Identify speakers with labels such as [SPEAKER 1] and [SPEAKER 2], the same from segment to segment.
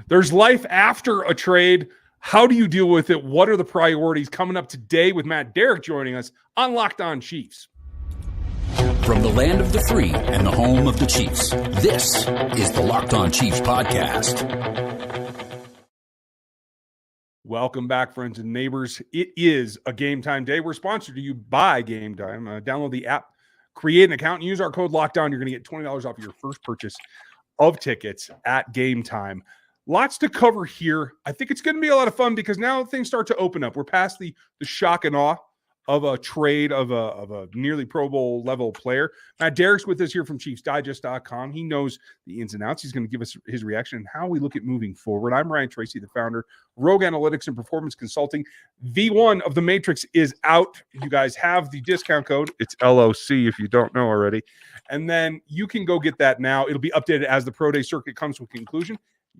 [SPEAKER 1] There's life after a trade. How do you deal with it? What are the priorities? Coming up today with Matt Derrick joining us on Locked On Chiefs.
[SPEAKER 2] From the land of the free and the home of the Chiefs, this is the Locked On Chiefs podcast.
[SPEAKER 1] Welcome back, friends and neighbors. It is a Game Time day. We're sponsored to you by Gametime. Download the app, create an account, and use our code LOCKEDON. You're going to get $20 off your first purchase of tickets at Gametime. Lots to cover here. I think it's going to be a lot of fun because now things start to open up. We're past the shock and awe of a trade of a nearly Pro Bowl level player. Matt Derrick's with us here from ChiefsDigest.com. He knows the ins and outs. He's going to give us his reaction and how we look at moving forward. I'm Ryan Tracy, the founder, Rogue Analytics and Performance Consulting. V1 of the Matrix is out. You guys have the discount code. It's LOC if you don't know already. And then you can go get that now. It'll be updated as the Pro Day circuit comes to a conclusion.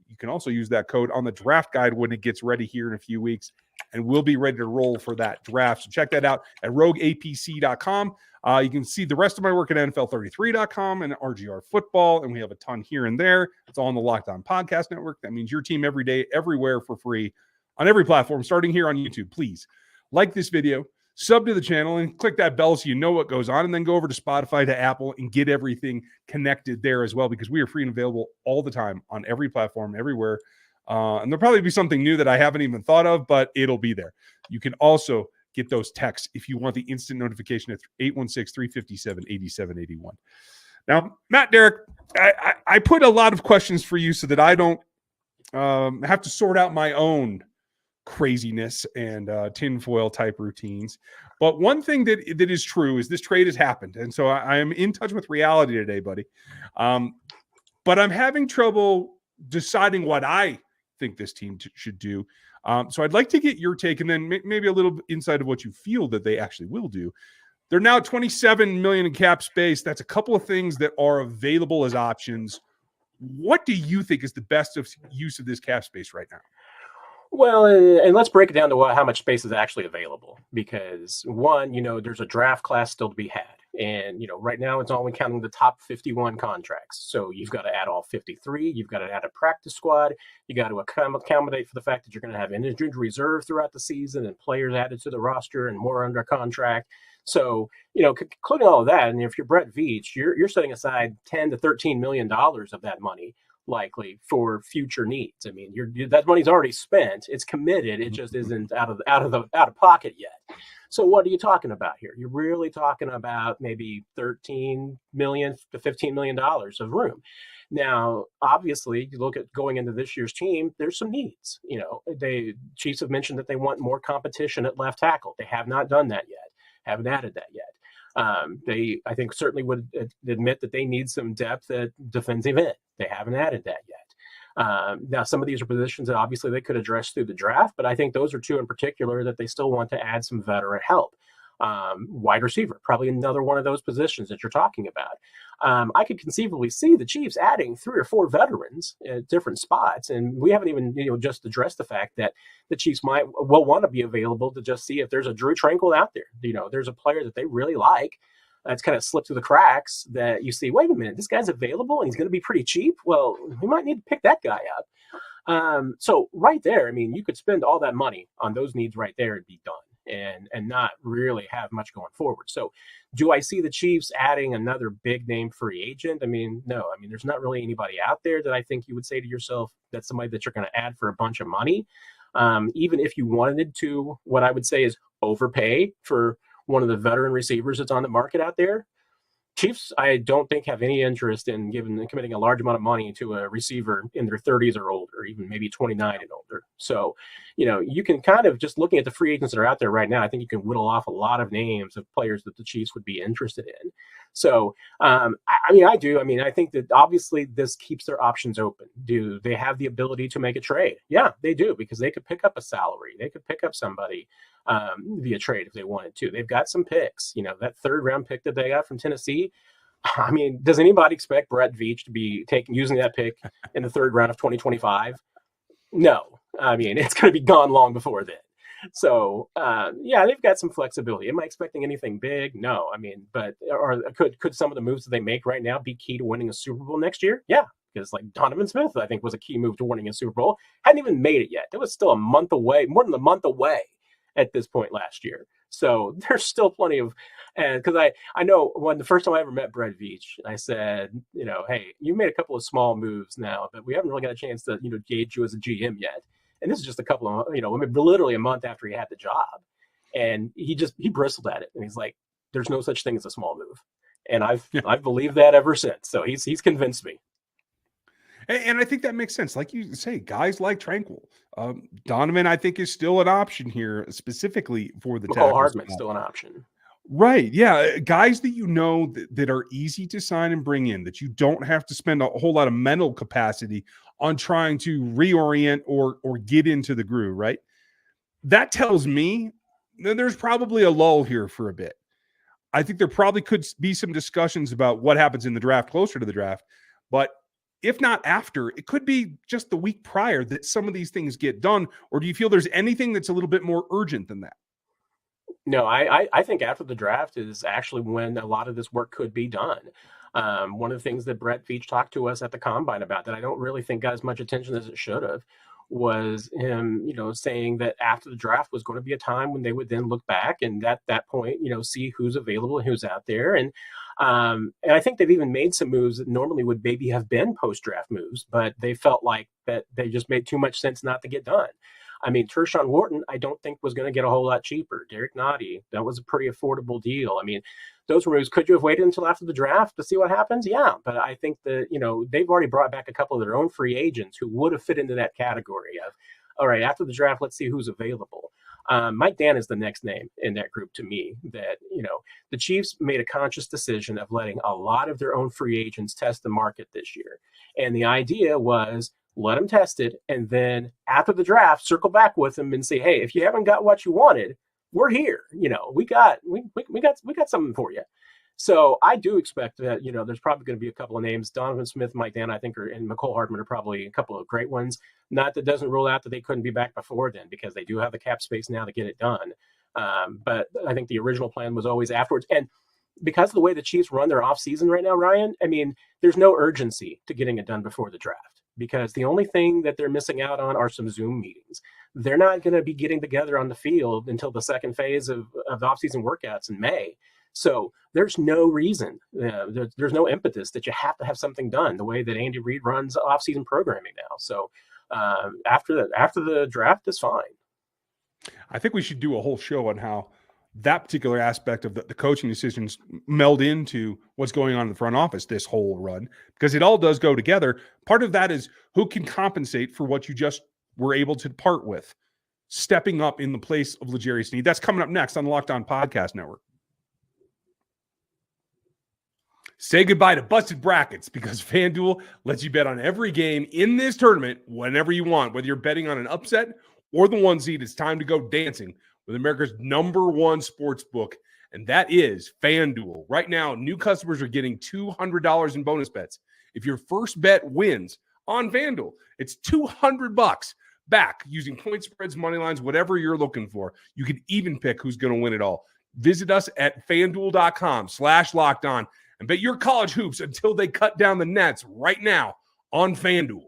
[SPEAKER 1] You can also use that code on the draft guide when it gets ready here in a few weeks, and we'll be ready to roll for that draft. So check that out at rogueapc.com. You can see the rest of my work at NFL33.com and RGR Football, and we have a ton here and there. It's all on the Locked On Podcast Network. That means your team every day, everywhere for free on every platform, starting here on YouTube. Please like this video, sub to the channel, and click that bell so you know what goes on, and then go over to Spotify, to Apple, and get everything connected there as well, because we are free and available all the time on every platform, everywhere. And there'll probably be something new that I haven't even thought of, but it'll be there. You can also get those texts if you want the instant notification at 816-357-8781. Now, Matt Derrick, I put a lot of questions for you so that I don't have to sort out my own craziness and tinfoil type routines. But one thing that is true is this trade has happened. And so I am in touch with reality today, buddy. But I'm having trouble deciding what I think this team should do. So I'd like to get your take, and then maybe a little insight of what you feel that they actually will do. They're now at $27 million in cap space. That's a couple of things that are available as options. What do you think is the best use of this cap space right now?
[SPEAKER 3] Well, and let's break it down to how much space is actually available, because one, there's a draft class still to be had. And, right now it's only counting the top 51 contracts. So you've got to add all 53. You've got to add a practice squad. You got to accommodate for the fact that you're going to have injured reserve throughout the season and players added to the roster and more under contract. So, including all of that, and if you're Brett Veach, you're setting aside $10 to $13 million of that money likely for future needs. I mean, that money's already spent. It's committed. It just isn't out of pocket yet. So what are you talking about here? You're really talking about maybe $13 million to $15 million of room. Now, obviously, you look at going into this year's team, there's some needs. Chiefs have mentioned that they want more competition at left tackle. They have not done that yet. Haven't added that yet. They, I think, certainly would admit that they need some depth at defensive end. They haven't added that yet. Now, some of these are positions that obviously they could address through the draft, but I think those are two in particular that they still want to add some veteran help. Wide receiver, probably another one of those positions that you're talking about. I could conceivably see the Chiefs adding 3 or 4 veterans at different spots, and we haven't even just addressed the fact that the Chiefs will want to be available to just see if there's a Drew Tranquill out there. There's a player that they really like that's kind of slipped through the cracks that you see, wait a minute, this guy's available and he's going to be pretty cheap. Well, we might need to pick that guy up. So right there, I mean, you could spend all that money on those needs right there and be done. And not really have much going forward. So do I see the Chiefs adding another big name free agent? I mean, no. I mean, there's not really anybody out there that I think you would say to yourself that's somebody that you're going to add for a bunch of money. Even if you wanted to, what I would say is overpay for one of the veteran receivers that's on the market out there. Chiefs, I don't think, have any interest in committing a large amount of money to a receiver in their 30s or older, even maybe 29 and older. So, you can kind of, just looking at the free agents that are out there right now, I think you can whittle off a lot of names of players that the Chiefs would be interested in. So, I think that obviously this keeps their options open. Do they have the ability to make a trade? Yeah, they do, because they could pick up a salary. They could pick up somebody via trade if they wanted to. They've got some picks. That 3rd round pick that they got from Tennessee. I mean, does anybody expect Brett Veach to be using that pick in the 3rd round of 2025? No. I mean, it's going to be gone long before then. So, they've got some flexibility. Am I expecting anything big? No. I mean, but could some of the moves that they make right now be key to winning a Super Bowl next year? Yeah, because like Donovan Smith, I think, was a key move to winning a Super Bowl. Hadn't even made it yet. It was still a month away, more than a month away at this point last year. So there's still plenty of, and because I know when the first time I ever met Brett Veach, I said, hey, you made a couple of small moves now, but we haven't really got a chance to, gauge you as a GM yet. And this is just a couple of, literally a month after he had the job. And he bristled at it. And he's like, there's no such thing as a small move. And I've believed that ever since. So he's convinced me.
[SPEAKER 1] And I think that makes sense. Like you say, guys like Tranquil. Donovan, I think, is still an option here, specifically for the
[SPEAKER 3] McCall Hardman's still an option.
[SPEAKER 1] Right. Yeah. Guys that that are easy to sign and bring in, that you don't have to spend a whole lot of mental capacity on trying to reorient or get into the groove, right? That tells me that there's probably a lull here for a bit. I think there probably could be some discussions about what happens in the draft, closer to the draft, but if not after, it could be just the week prior that some of these things get done. Or do you feel there's anything that's a little bit more urgent than that?
[SPEAKER 3] No, I think after the draft is actually when a lot of this work could be done. One of the things that Brett Veach talked to us at the Combine about that I don't really think got as much attention as it should have was him, saying that after the draft was going to be a time when they would then look back and at that point, see who's available and who's out there. And I think they've even made some moves that normally would maybe have been post-draft moves, but they felt like that they just made too much sense not to get done. I mean, Tershawn Wharton, I don't think was going to get a whole lot cheaper. Derek Nottie, that was a pretty affordable deal. I mean, those moves, could you have waited until after the draft to see what happens? Yeah, but I think that, they've already brought back a couple of their own free agents who would have fit into that category of, all right, after the draft, let's see who's available. Mike Dan is the next name in that group to me that, the Chiefs made a conscious decision of letting a lot of their own free agents test the market this year. And the idea was, let them test it, and then after the draft, circle back with them and say, hey, if you haven't got what you wanted, we're here. We got something for you. So I do expect that, there's probably going to be a couple of names. Donovan Smith, Mike Dan, I think, and McCall Hardman are probably a couple of great ones. Not that doesn't rule out that they couldn't be back before then, because they do have the cap space now to get it done. But I think the original plan was always afterwards. And because of the way the Chiefs run their offseason right now, Ryan, I mean, there's no urgency to getting it done before the draft, because the only thing that they're missing out on are some Zoom meetings. They're not going to be getting together on the field until the second phase of offseason workouts in May. So there's no reason, there's no impetus that you have to have something done the way that Andy Reid runs offseason programming now. So after the draft is fine.
[SPEAKER 1] I think we should do a whole show on how that particular aspect of the coaching decisions meld into what's going on in the front office this whole run, because it all does go together. Part of that is who can compensate for what you just were able to part with, stepping up in the place of L'Jarius Sneed. That's coming up next on the Locked On Podcast Network. Say goodbye to busted brackets, because FanDuel lets you bet on every game in this tournament whenever you want. Whether you're betting on an upset or the one seed, it's time to go dancing with America's #1 sportsbook, and that is FanDuel. Right now, new customers are getting $200 in bonus bets. If your first bet wins on FanDuel, it's $200 back using point spreads, money lines, whatever you're looking for. You can even pick who's going to win it all. Visit us at FanDuel.com/lockedon and bet your college hoops until they cut down the nets right now on FanDuel.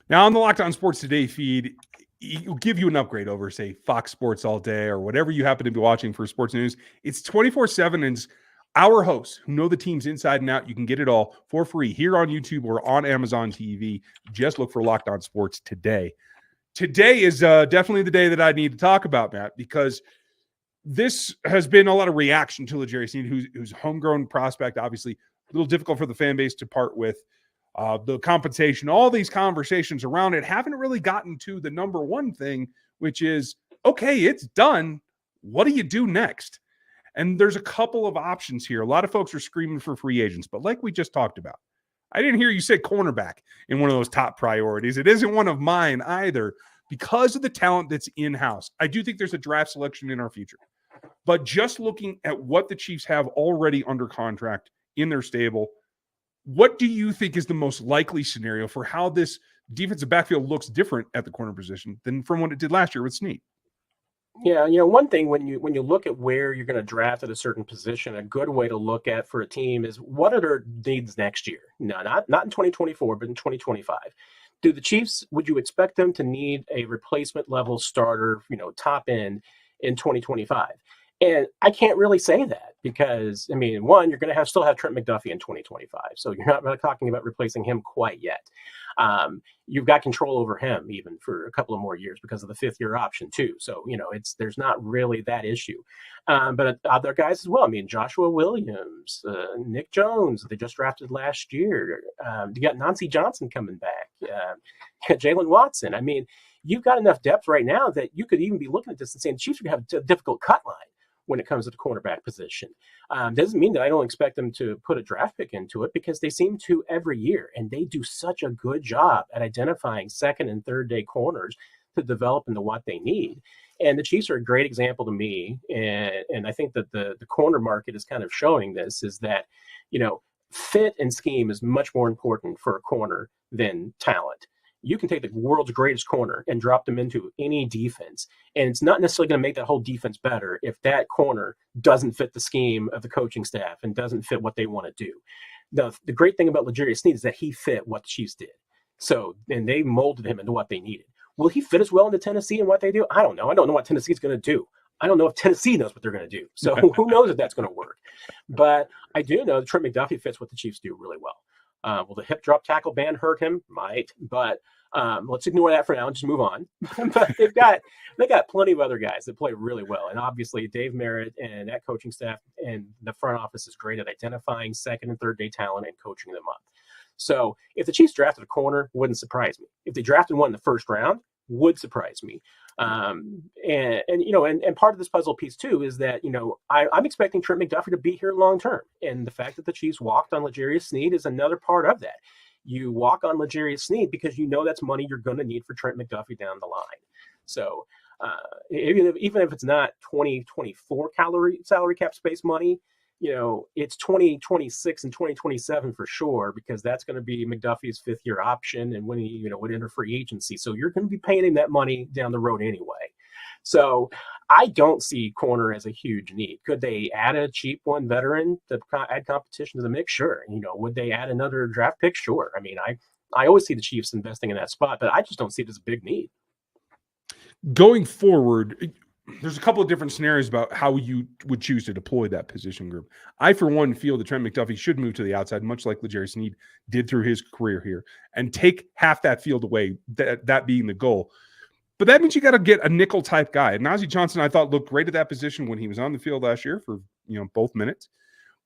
[SPEAKER 1] Now, on the Locked On Sports Today feed, it'll give you an upgrade over, say, Fox Sports all day or whatever you happen to be watching for sports news. It's 24/7, and it's our hosts who know the teams inside and out. You can get it all for free here on YouTube or on Amazon TV. Just look for Locked On Sports Today. Today is definitely the day that I need to talk about, Matt, because this has been a lot of reaction to L'Jarius Sneed, who's homegrown prospect, obviously a little difficult for the fan base to part with. The compensation, all these conversations around it haven't really gotten to the number one thing, which is, okay, it's done. What do you do next? And there's a couple of options here. A lot of folks are screaming for free agents, but like we just talked about, I didn't hear you say cornerback in one of those top priorities. It isn't one of mine either, because of the talent that's in-house. I do think there's a draft selection in our future. But just looking at what the Chiefs have already under contract in their stable, what do you think is the most likely scenario for how this defensive backfield looks different at the corner position than from what it did last year with Sneed?
[SPEAKER 3] Yeah, one thing when you look at where you're going to draft at a certain position, a good way to look at for a team is what are their needs next year? No, not in 2024, but in 2025. Do the Chiefs, would you expect them to need a replacement level starter, top end in 2025? And I can't really say that because, one, you're going to still have Trent McDuffie in 2025. So you're not really talking about replacing him quite yet. You've got control over him even for a couple of more years because of the 5th-year option too. So, there's not really that issue. But other guys as well. Joshua Williams, Nick Jones, they just drafted last year. You got Nancy Johnson coming back. Jalen Watson. You've got enough depth right now that you could even be looking at this and saying the Chiefs are going to have a difficult cut line when it comes to the cornerback position. Doesn't mean that I don't expect them to put a draft pick into it because they seem to every year, and they do such a good job at identifying second and third day corners to develop into what they need. And the Chiefs are a great example to me. And I think that the corner market is kind of showing this is that, fit and scheme is much more important for a corner than talent. You can take the world's greatest corner and drop them into any defense. And it's not necessarily going to make that whole defense better if that corner doesn't fit the scheme of the coaching staff and doesn't fit what they want to do. The great thing about L'Jarius Sneed is that he fit what the Chiefs did. So, and they molded him into what they needed. Will he fit as well into Tennessee and what they do? I don't know. I don't know what Tennessee's going to do. I don't know if Tennessee knows what they're going to do. So who knows if that's going to work. But I do know that Trent McDuffie fits what the Chiefs do really well. Will the hip drop tackle ban hurt him? Might, but let's ignore that for now and just move on. But they got plenty of other guys that play really well, and obviously Dave Merritt and that coaching staff and the front office is great at identifying second and third day talent and coaching them up. So if the Chiefs drafted a corner, wouldn't surprise me. If they drafted one in the first round, would surprise me. And part of this puzzle piece too is that I'm expecting Trent McDuffie to be here long term, and the fact that the Chiefs walked on L'Jarius Sneed is another part of that. You walk on L'Jarius Sneed because that's money you're going to need for Trent McDuffie down the line. So even if it's not 2024 salary cap space money, it's 2026 and 2027 for sure, because that's going to be McDuffie's 5th-year option and when he would enter free agency. So you're going to be paying him that money down the road anyway. So I don't see corner as a huge need. Could they add a cheap one veteran to add competition to the mix? Sure. Would they add another draft pick? Sure. I always see the Chiefs investing in that spot, but I just don't see it as a big need.
[SPEAKER 1] Going forward, there's a couple of different scenarios about how you would choose to deploy that position group. I, for one, feel that Trent McDuffie should move to the outside, much like L'Jarius Sneed did through his career here, and take half that field away, that being the goal. But that means you got to get a nickel type guy. And Najee Johnson, I thought, looked great at that position when he was on the field last year for both minutes.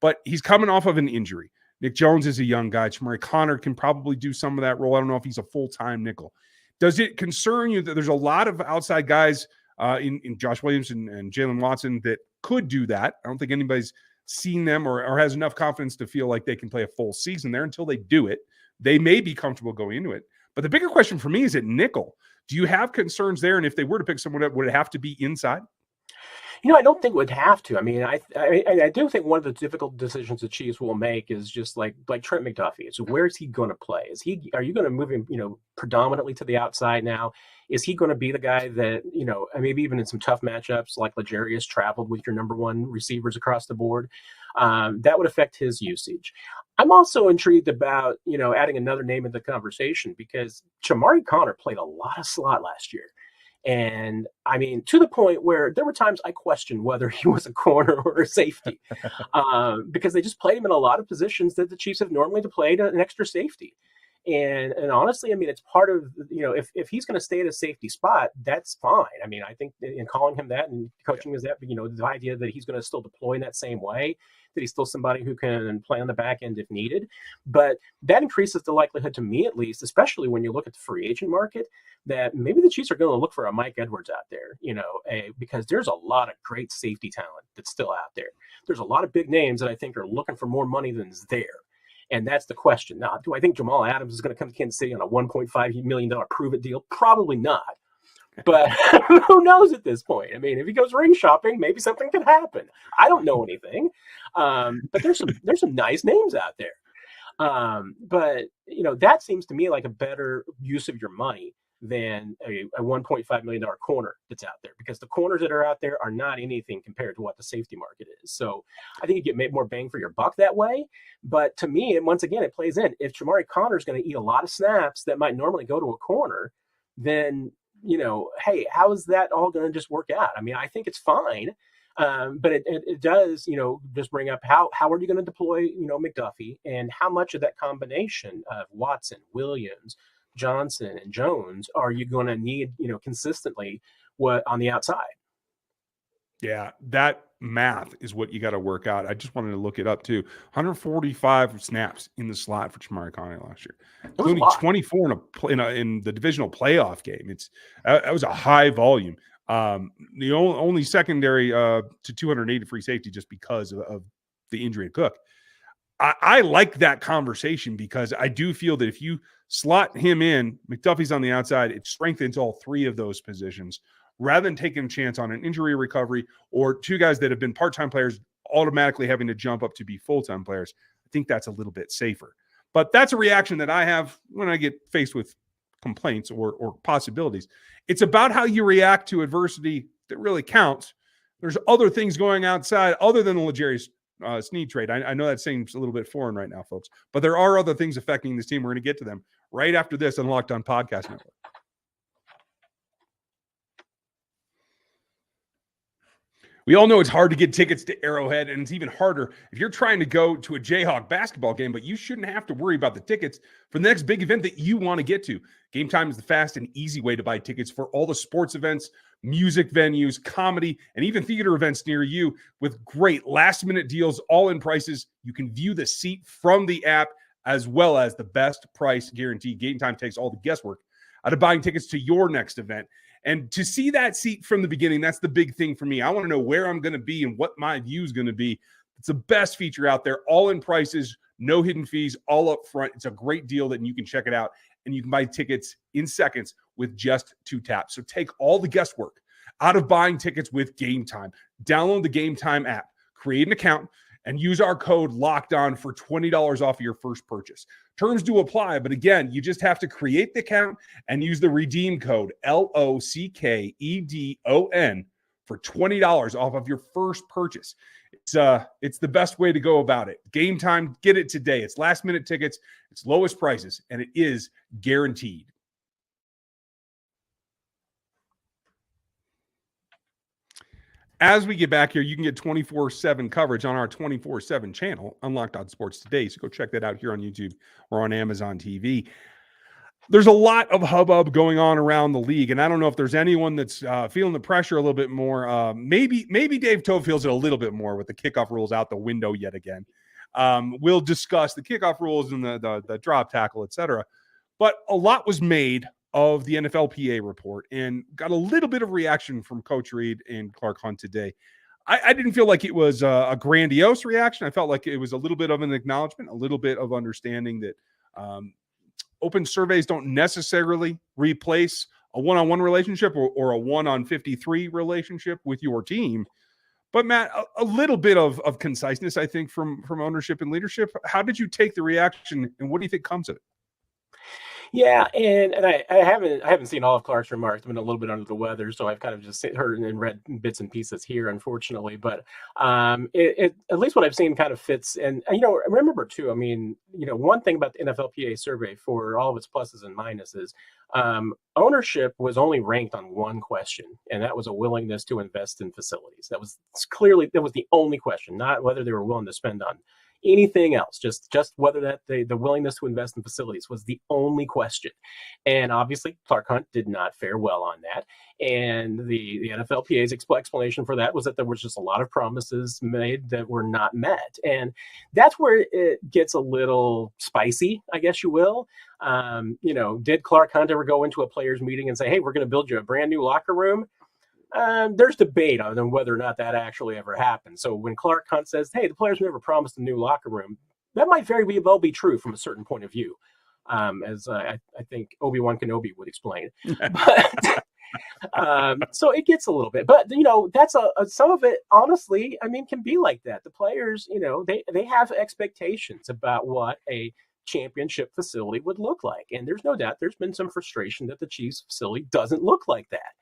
[SPEAKER 1] But he's coming off of an injury. Nick Jones is a young guy. Chamari Connor can probably do some of that role. I don't know if he's a full-time nickel. Does it concern you that there's a lot of outside guys in Josh Williams and Jalen Watson that could do that? I don't think anybody's seen them or has enough confidence to feel like they can play a full season there. Until they do it, they may be comfortable going into it. But the bigger question for me is at nickel. Do you have concerns there? And if they were to pick someone up, would it have to be inside?
[SPEAKER 3] I don't think it would have to. I do think one of the difficult decisions the Chiefs will make is just like Trent McDuffie. So where's he going to play? Are you going to move him, predominantly to the outside now? Is he going to be the guy that, maybe even in some tough matchups like L'Jarius traveled with your number one receivers across the board? That would affect his usage. I'm also intrigued about, adding another name in the conversation because Chamari Connor played a lot of slot last year. And to the point where there were times I questioned whether he was a corner or a safety because they just played him in a lot of positions that the Chiefs have normally played an extra safety. And honestly, it's part of, if he's going to stay at a safety spot, that's fine. I think in calling him that and coaching is that, the idea that he's going to still deploy in that same way, that he's still somebody who can play on the back end if needed. But that increases the likelihood, to me at least, especially when you look at the free agent market, that maybe the Chiefs are going to look for a Mike Edwards out there, because there's a lot of great safety talent that's still out there. There's a lot of big names that I think are looking for more money than is there. And that's the question. Now, do I think Jamal Adams is going to come to Kansas City on a $1.5 million prove-it deal? Probably not. But who knows at this point? If he goes ring shopping, maybe something could happen. I don't know anything. But there's some nice names out there. But that seems to me like a better use of your money than a $1.5 million corner that's out there, because the corners that are out there are not anything compared to what the safety market is. So I think you get more bang for your buck that way. But to me, and once again, it plays in. If Jamari Conner is going to eat a lot of snaps that might normally go to a corner, then, hey, how is that all going to just work out? I mean, I think it's fine. But it does, just bring up how are you going to deploy, McDuffie, and how much of that combination of Watson, Williams, Johnson, and Jones are you going to need, consistently on the outside?
[SPEAKER 1] Yeah, that math is what you got to work out. I just wanted to look it up too. 145 snaps in the slot for Jamari Conner last year, including 24 in the divisional playoff game. That was a high volume. The only secondary to 280 free safety just because of the injury to Cook. I like that conversation because I do feel that if you slot him in, McDuffie's on the outside, it strengthens all three of those positions rather than taking a chance on an injury recovery or two guys that have been part-time players automatically having to jump up to be full-time players. I think that's a little bit safer. But that's a reaction that I have when I get faced with complaints or possibilities. It's about how you react to adversity that really counts. There's other things going outside other than the L'Jarius Sneed trade. I know that seems a little bit foreign right now, folks, but there are other things affecting this team. We're going to get to them right after this on Locked On Podcast Network. We all know it's hard to get tickets to Arrowhead, and it's even harder if you're trying to go to a Jayhawk basketball game, but you shouldn't have to worry about the tickets for the next big event that you want to get to. Gametime is the fast and easy way to buy tickets for all the sports events, music venues, comedy, and even theater events near you with great last-minute deals, all-in prices. You can view the seat from the app as well as the best price guarantee. Gametime takes all the guesswork out of buying tickets to your next event. And to see that seat from the beginning, that's the big thing for me. I want to know where I'm going to be and what my view is going to be. It's the best feature out there. All in prices, no hidden fees, all up front. It's a great deal that you can check it out. And you can buy tickets in seconds with just 2 taps. So take all the guesswork out of buying tickets with Gametime. Download the Gametime app, create an account, and use our code LOCKEDON for $20 off of your first purchase. Terms do apply, but again, you just have to create the account and use the redeem code LOCKEDON for $20 off of your first purchase. It's the best way to go about it. Gametime, get it today. It's last-minute tickets, it's lowest prices, and it is guaranteed. As we get back here, you can get 24/7 coverage on our 24/7 channel, Unlocked on Sports Today. So go check that out here on YouTube or on Amazon TV. There's a lot of hubbub going on around the league, and I don't know if there's anyone that's feeling the pressure a little bit more. Maybe Dave Tove feels it a little bit more with the kickoff rules out the window yet again. We'll discuss the kickoff rules and the drop tackle, etc. But a lot was made of the NFLPA report and got a little bit of reaction from Coach Reed and Clark Hunt today. I didn't feel like it was a grandiose reaction. I felt like it was a little bit of an acknowledgement, a little bit of understanding that open surveys don't necessarily replace a one-on-one relationship or a 1-on-53 relationship with your team. But Matt, a little bit of conciseness, I think, from ownership and leadership. How did you take the reaction, and what do you think comes of it?
[SPEAKER 3] Yeah, and I haven't seen all of Clark's remarks. I've been a little bit under the weather, so I've kind of just heard and read bits and pieces here, unfortunately. But it at least what I've seen kind of fits. And remember too, I mean, one thing about the NFLPA survey, for all of its pluses and minuses, ownership was only ranked on one question, and that was a willingness to invest in facilities. That was the only question, not whether they were willing to spend on anything else, just whether that the willingness to invest in facilities was the only question. And obviously Clark Hunt did not fare well on that. And the NFLPA's explanation for that was that there was just a lot of promises made that were not met. And that's where it gets a little spicy, I guess you will. Did Clark Hunt ever go into a players meeting and say, hey, we're going to build you a brand new locker room? There's debate on whether or not that actually ever happened. So when Clark Hunt says, hey, the players never promised a new locker room, that might very well be true from a certain point of view, as I think Obi-Wan Kenobi would explain. But so it gets a little bit. But, that's some of it, honestly, I mean, can be like that. The players, they have expectations about what a championship facility would look like. And there's no doubt there's been some frustration that the Chiefs facility doesn't look like that.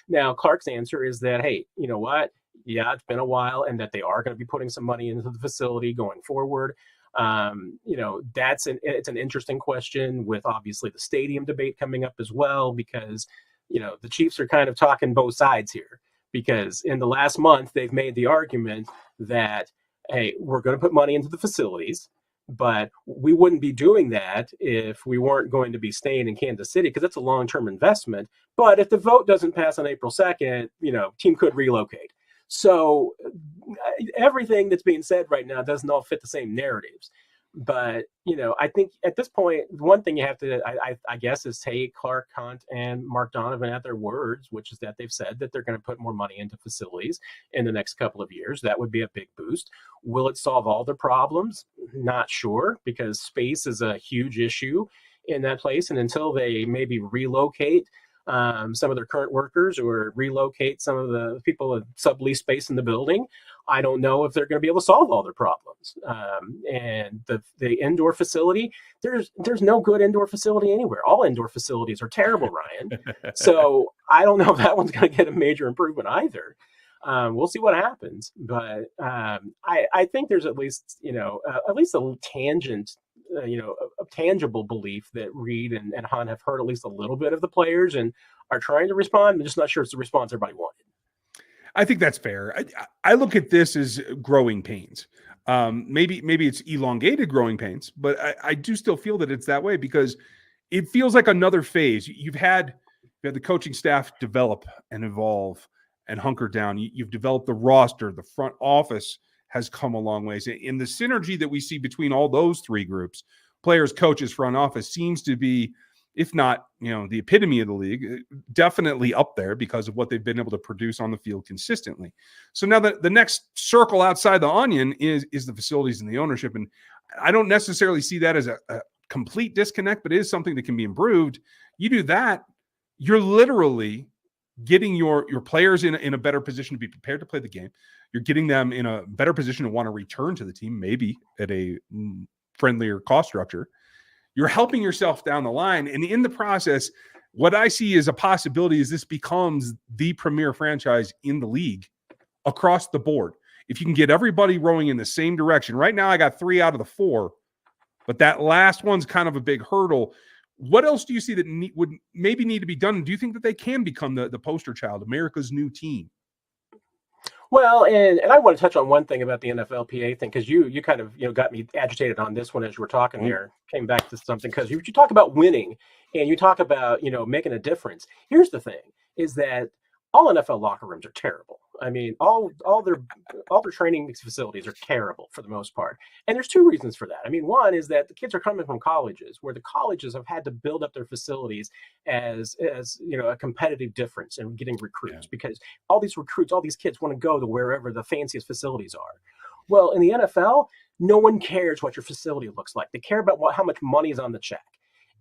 [SPEAKER 3] Now, Clark's answer is that, hey, you know what? Yeah, it's been a while, and that they are going to be putting some money into the facility going forward. It's an interesting question with obviously the stadium debate coming up as well, because, the Chiefs are kind of talking both sides here, because in the last month, they've made the argument that, hey, we're going to put money into the facilities, but we wouldn't be doing that if we weren't going to be staying in Kansas City, because that's a long-term investment. But if the vote doesn't pass on April 2nd, team could relocate. So everything that's being said right now doesn't all fit the same narratives. But, I think at this point, one thing you have to, I guess, is take Clark Hunt and Mark Donovan at their words, which is that they've said that they're going to put more money into facilities in the next couple of years. That would be a big boost. Will it solve all their problems? Not sure, because space is a huge issue in that place. And until they maybe relocate some of their current workers or relocate some of the people with sublease space in the building, I don't know if they're going to be able to solve all their problems. And the indoor facility, there's no good indoor facility anywhere. All indoor facilities are terrible, Ryan. So I don't know if that one's going to get a major improvement either. We'll see what happens. But I think there's at least a tangent, a tangible belief that Reed and Hunt have heard at least a little bit of the players and are trying to respond. I'm just not sure it's the response everybody wanted.
[SPEAKER 1] I think that's fair. I look at this as growing pains. Maybe it's elongated growing pains, but I do still feel that it's that way, because it feels like another phase. You've had the coaching staff develop and evolve and hunker down. You've developed the roster. The front office has come a long ways. In the synergy that we see between all those three groups, players, coaches, front office, seems to be, if not, the epitome of the league, definitely up there because of what they've been able to produce on the field consistently. So now the next circle outside the onion is the facilities and the ownership. And I don't necessarily see that as a complete disconnect, but it is something that can be improved. You do that, you're literally getting your players in a better position to be prepared to play the game. You're getting them in a better position to want to return to the team, maybe at a friendlier cost structure. You're helping yourself down the line. And in the process, what I see as a possibility is this becomes the premier franchise in the league across the board. If you can get everybody rowing in the same direction. Right now, I got 3 out of the 4, but that last one's kind of a big hurdle. What else do you see that would maybe need to be done? Do you think that they can become the poster child, America's new team?
[SPEAKER 3] Well, and I want to touch on one thing about the NFLPA thing, because you kind of got me agitated on this one as you were talking here. Came back to something, because you talk about winning and you talk about making a difference. Here's the thing: is that all NFL locker rooms are terrible. I mean, all their training facilities are terrible for the most part. And there's 2 reasons for that. I mean, one is that the kids are coming from colleges where the colleges have had to build up their facilities as a competitive difference in getting recruits, because all these recruits, all these kids want to go to wherever the fanciest facilities are. Well, in the NFL, no one cares what your facility looks like. They care about how much money is on the check.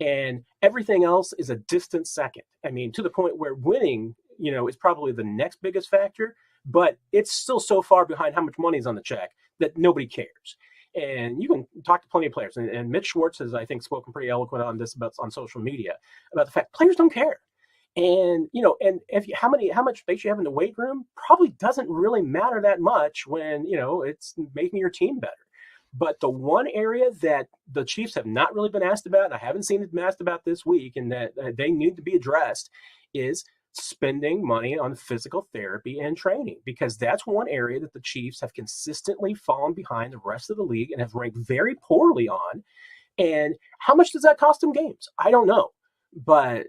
[SPEAKER 3] And everything else is a distant second. I mean, to the point where winning, is probably the next biggest factor, but it's still so far behind how much money is on the check that nobody cares. And you can talk to plenty of players. And Mitch Schwartz has, I think, spoken pretty eloquent on this on social media about the fact players don't care. And, and how much space you have in the weight room probably doesn't really matter that much when, it's making your team better. But the one area that the Chiefs have not really been asked about, and I haven't seen it been asked about this week, and that they need to be addressed, is spending money on physical therapy and training, because that's one area that the Chiefs have consistently fallen behind the rest of the league and have ranked very poorly on. And how much does that cost them games? I don't know. But,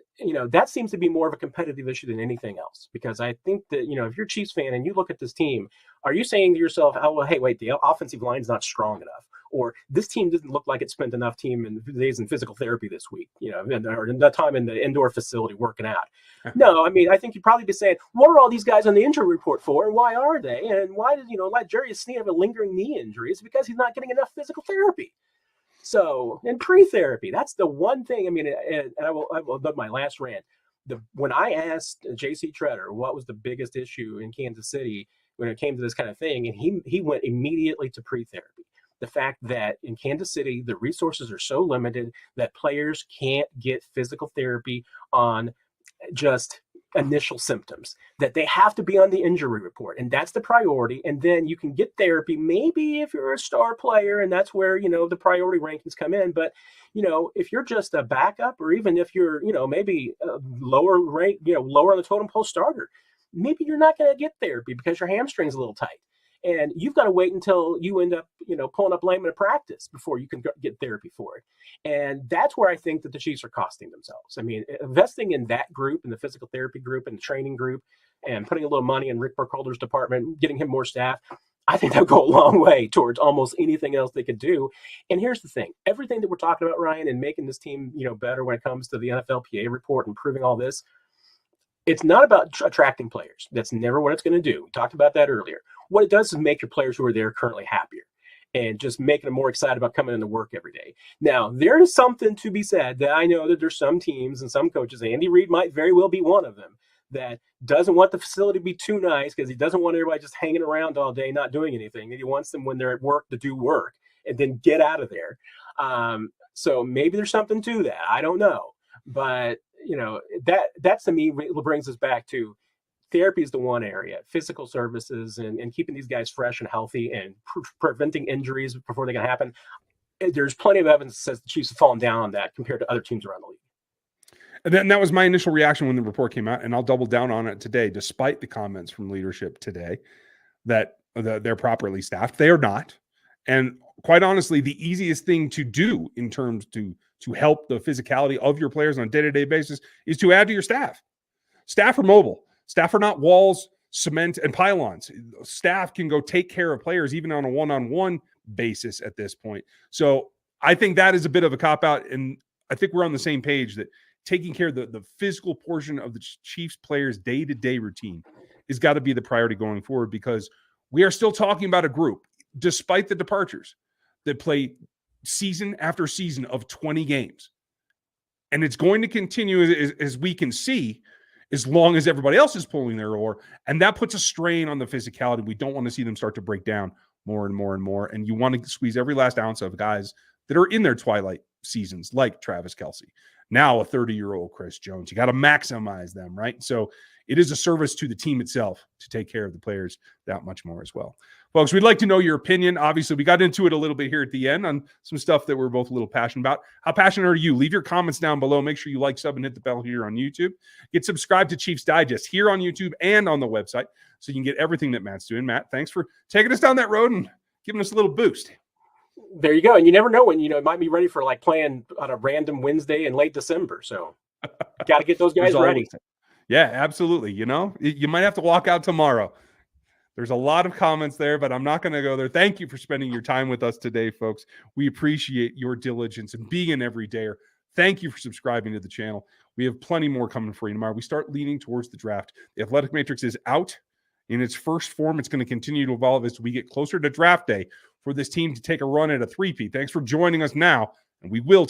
[SPEAKER 3] that seems to be more of a competitive issue than anything else, because I think that, if you're a Chiefs fan and you look at this team, are you saying to yourself, oh, well, hey, wait, the offensive line's not strong enough, or this team doesn't look like it spent enough days in physical therapy this week, or enough time in the indoor facility working out? No, I mean, I think you'd probably be saying, what are all these guys on the injury report for, and why are they? And why does, like Jerry Sneed have a lingering knee injury? It's because he's not getting enough physical therapy. So, and pre-therapy, that's the one thing. I mean, and I will do my last rant. When I asked J.C. Treader what was the biggest issue in Kansas City when it came to this kind of thing, and he went immediately to pre-therapy. the fact that in Kansas City, the resources are so limited that players can't get physical therapy on just initial symptoms, that they have to be on the injury report, and that's the priority. And then you can get therapy maybe if you're a star player, and that's where the priority rankings come in. But if you're just a backup, or even if you're maybe lower rank, lower on the totem pole starter, maybe you're not going to get therapy because your hamstring's a little tight, and you've got to wait until you end up pulling up lame in a practice before you can get therapy for it. And that's where I think that the Chiefs are costing themselves. I mean, investing in that group, in the physical therapy group and the training group, and putting a little money in Rick Burkholder's department, getting him more staff, I think that would go a long way towards almost anything else they could do. And here's the thing, everything that we're talking about, Ryan, and making this team better when it comes to the NFLPA report and proving all this, it's not about attracting players. That's never what it's going to do. We talked about that earlier. What it does is make your players who are there currently happier, and just making them more excited about coming into work every day. Now, there is something to be said that I know that there's some teams and some coaches, Andy Reid might very well be one of them, that doesn't want the facility to be too nice because he doesn't want everybody just hanging around all day not doing anything. And he wants them when they're at work to do work and then get out of there. So maybe there's something to that. I don't know. But, that to me brings us back to therapy is the one area, physical services and keeping these guys fresh and healthy and preventing injuries before they can happen. There's plenty of evidence that says the Chiefs have fallen down on that compared to other teams around the league.
[SPEAKER 1] And then that was my initial reaction when the report came out, and I'll double down on it today, despite the comments from leadership today that they're properly staffed. They are not. And quite honestly, the easiest thing to do in terms to help the physicality of your players on a day-to-day basis is to add to your staff. Staff are mobile. Staff are not walls, cement, and pylons. Staff can go take care of players even on a one-on-one basis at this point. So I think that is a bit of a cop-out, and I think we're on the same page that taking care of the physical portion of the Chiefs players' day-to-day routine has got to be the priority going forward, because we are still talking about a group, despite the departures, that play season after season of 20 games. And it's going to continue, as we can see, as long as everybody else is pulling their oar. And that puts a strain on the physicality. We don't want to see them start to break down more and more and more. And you want to squeeze every last ounce of guys that are in their twilight seasons, like Travis Kelce, now a 30-year-old Chris Jones. You got to maximize them, right? So it is a service to the team itself to take care of the players that much more as well. Folks, we'd like to know your opinion. Obviously, we got into it a little bit here at the end on some stuff that we're both a little passionate about. How passionate are you? Leave your comments down below. Make sure you like, sub, and hit the bell here on YouTube. Get subscribed to Chiefs Digest here on YouTube and on the website so you can get everything that Matt's doing. Matt, thanks for taking us down that road and giving us a little boost.
[SPEAKER 3] There you go. And you never know when, it might be ready for like playing on a random Wednesday in late December. So got to get those guys ready.
[SPEAKER 1] Yeah, absolutely. You might have to walk out tomorrow. There's a lot of comments there, but I'm not going to go there. Thank you for spending your time with us today, folks. We appreciate your diligence and being an everydayer. Thank you for subscribing to the channel. We have plenty more coming for you tomorrow. We start leaning towards the draft. The Athletic Matrix is out in its first form. It's going to continue to evolve as we get closer to draft day for this team to take a run at a three-peat. Thanks for joining us now, and we will talk.